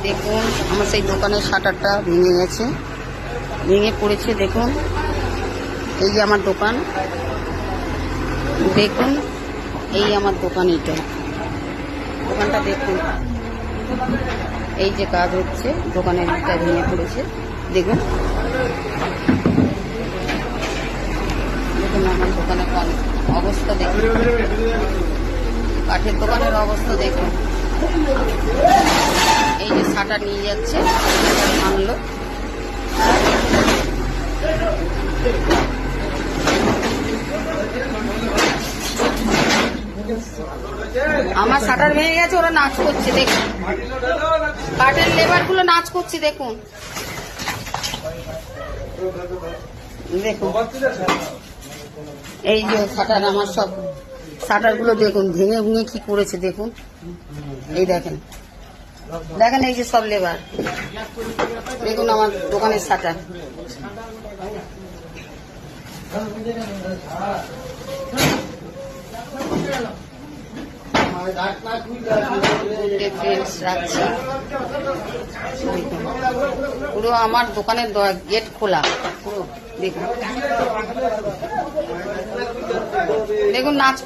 দেখুন আমার সেই দোকানের শাটারটা ভেঙে গেছে, ভেঙে পড়েছে। দেখুন এই যে আমার দোকান, দেখুন এই আমার দোকান, এইটা দোকানটা দেখুন, এই যে কাজ হচ্ছে, দোকানের ইটটা ভেঙে পড়েছে। দেখুন দেখুন আমার দোকানের অবস্থা দেখুন, কাঠের দোকানের অবস্থা দেখুন। এই যে শাটার নিয়ে যাচ্ছে, আনলো। আমার শাটার ভেঙে গেছে, ওরা নাচ করছে দেখুন, কাঠের লেবার গুলো নাচ করছে দেখুন। দেখুন এই যে শাটার, আমার সব শাটার গুলো দেখুন ভেঙে ভেঙে কি করেছে দেখুন। এই দেখেন, দেখেন এই যে সব লেবার, দেখুন আমার দোকানের শাটার। রাখছি পুরো আমার দোকানের গেট খোলা পুরো। দেখুন দেখুন নাচ